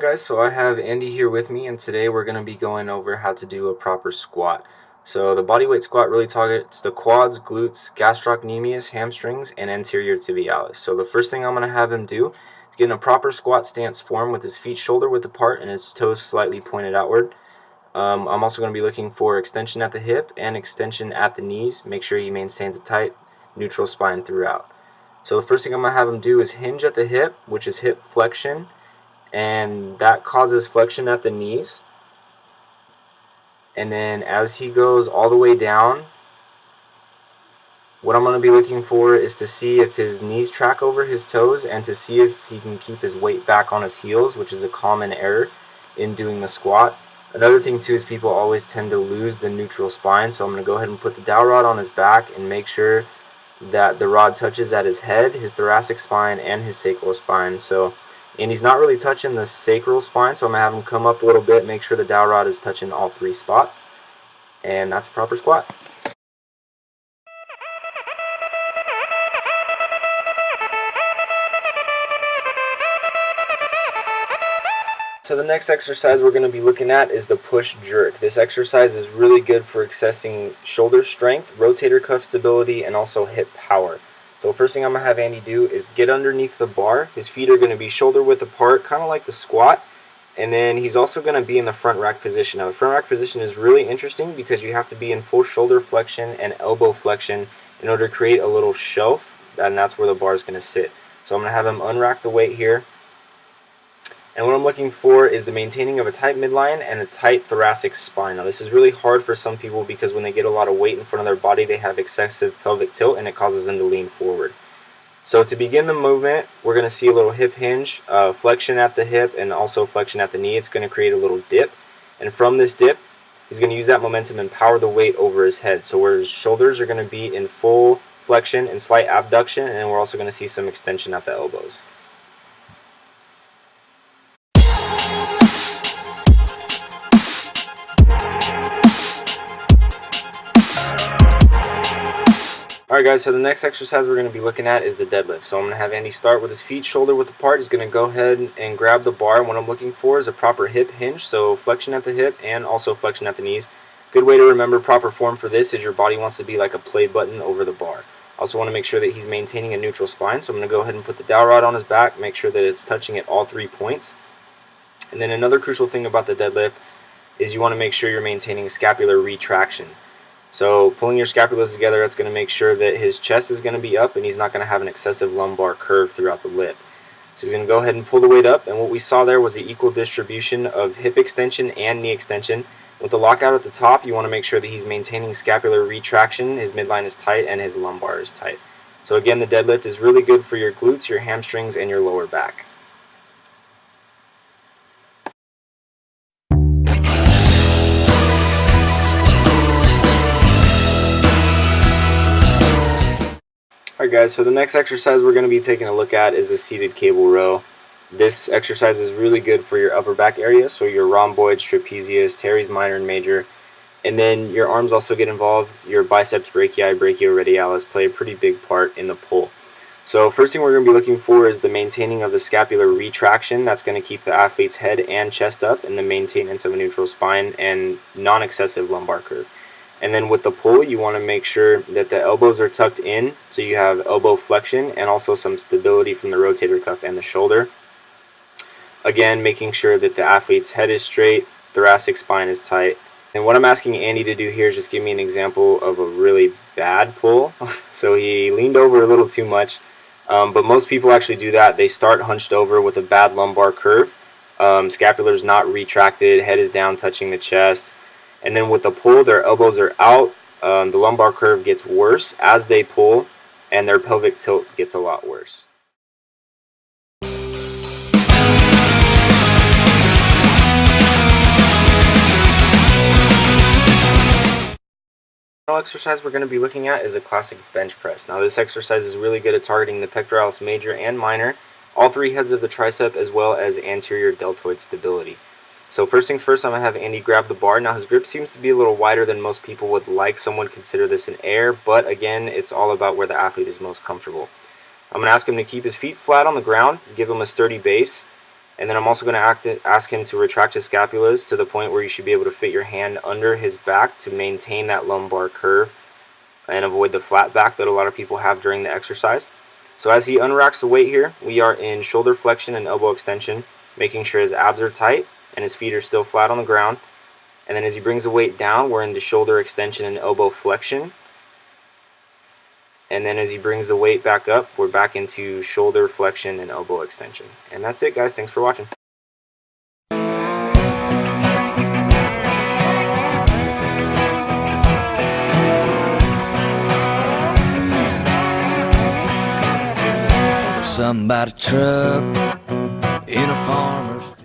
Alright guys, so I have Andy here with me, and today we're going to be going over how to do a proper squat. So the bodyweight squat really targets the quads, glutes, gastrocnemius, hamstrings, and anterior tibialis. So the first thing I'm going to have him do is get in a proper squat stance form with his feet shoulder width apart and his toes slightly pointed outward. I'm also going to be looking for extension at the hip and extension at the knees. Make sure he maintains a tight, neutral spine throughout. So the first thing I'm going to have him do is hinge at the hip, which is hip flexion, and that causes flexion at the knees. And then as he goes all the way down, what I'm going to be looking for is to see if his knees track over his toes and to see if he can keep his weight back on his heels, which is a common error in doing the squat. Another thing too is people always tend to lose the neutral spine, so I'm going to go ahead and put the dowel rod on his back and make sure that the rod touches at his head, his thoracic spine, and his sacral spine. And he's not really touching the sacral spine, so I'm going to have him come up a little bit, make sure the dowel rod is touching all three spots, and that's a proper squat. So the next exercise we're going to be looking at is the push jerk. This exercise is really good for accessing shoulder strength, rotator cuff stability, and also hip power. So first thing I'm going to have Andy do is get underneath the bar. His feet are going to be shoulder width apart, kind of like the squat. And then he's also going to be in the front rack position. Now the front rack position is really interesting because you have to be in full shoulder flexion and elbow flexion in order to create a little shelf, and that's where the bar is going to sit. So I'm going to have him unrack the weight here. And what I'm looking for is the maintaining of a tight midline and a tight thoracic spine. Now this is really hard for some people because when they get a lot of weight in front of their body, they have excessive pelvic tilt and it causes them to lean forward. So to begin the movement, we're going to see a little hip hinge, flexion at the hip, and also flexion at the knee. It's going to create a little dip. And from this dip, he's going to use that momentum and power the weight over his head. So where his shoulders are going to be in full flexion and slight abduction, and we're also going to see some extension at the elbows. Alright guys, so the next exercise we're going to be looking at is the deadlift. So I'm going to have Andy start with his feet shoulder width apart. He's going to go ahead and grab the bar. And what I'm looking for is a proper hip hinge, so flexion at the hip and also flexion at the knees. Good way to remember proper form for this is your body wants to be like a play button over the bar. Also want to make sure that he's maintaining a neutral spine, so I'm going to go ahead and put the dowel rod on his back, make sure that it's touching at all 3 points. And then another crucial thing about the deadlift is you want to make sure you're maintaining scapular retraction. So pulling your scapulas together, that's going to make sure that his chest is going to be up and he's not going to have an excessive lumbar curve throughout the lift. So he's going to go ahead and pull the weight up, and what we saw there was the equal distribution of hip extension and knee extension. With the lockout at the top, you want to make sure that he's maintaining scapular retraction, his midline is tight, and his lumbar is tight. So again, the deadlift is really good for your glutes, your hamstrings, and your lower back. Alright guys, so the next exercise we're going to be taking a look at is the seated cable row. This exercise is really good for your upper back area, so your rhomboids, trapezius, teres minor and major. And then your arms also get involved. Your biceps brachii, brachioradialis play a pretty big part in the pull. So first thing we're going to be looking for is the maintaining of the scapular retraction. That's going to keep the athlete's head and chest up, and the maintenance of a neutral spine and non-excessive lumbar curve. And then with the pull, you want to make sure that the elbows are tucked in, so you have elbow flexion and also some stability from the rotator cuff and the shoulder. Again, making sure that the athlete's head is straight, thoracic spine is tight. And what I'm asking Andy to do here is just give me an example of a really bad pull. So he leaned over a little too much, but most people actually do that. They start hunched over with a bad lumbar curve. Scapular's not retracted, head is down touching the chest. And then with the pull, their elbows are out, the lumbar curve gets worse as they pull, and their pelvic tilt gets a lot worse. The exercise we're going to be looking at is a classic bench press. Now this exercise is really good at targeting the pectoralis major and minor, all 3 heads of the tricep, as well as anterior deltoid stability. So first things first, I'm going to have Andy grab the bar. Now his grip seems to be a little wider than most people would like. Some would consider this an air, but again, it's all about where the athlete is most comfortable. I'm going to ask him to keep his feet flat on the ground, give him a sturdy base, And then I'm also going to ask him to retract his scapulas to the point where you should be able to fit your hand under his back to maintain that lumbar curve and avoid the flat back that a lot of people have during the exercise. So as he unracks the weight here, we are in shoulder flexion and elbow extension, making sure his abs are tight and his feet are still flat on the ground. And then as he brings the weight down, we're into shoulder extension and elbow flexion. And then as he brings the weight back up, we're back into shoulder flexion and elbow extension. And that's it, guys. Thanks for watching. Somebody truck in a farm.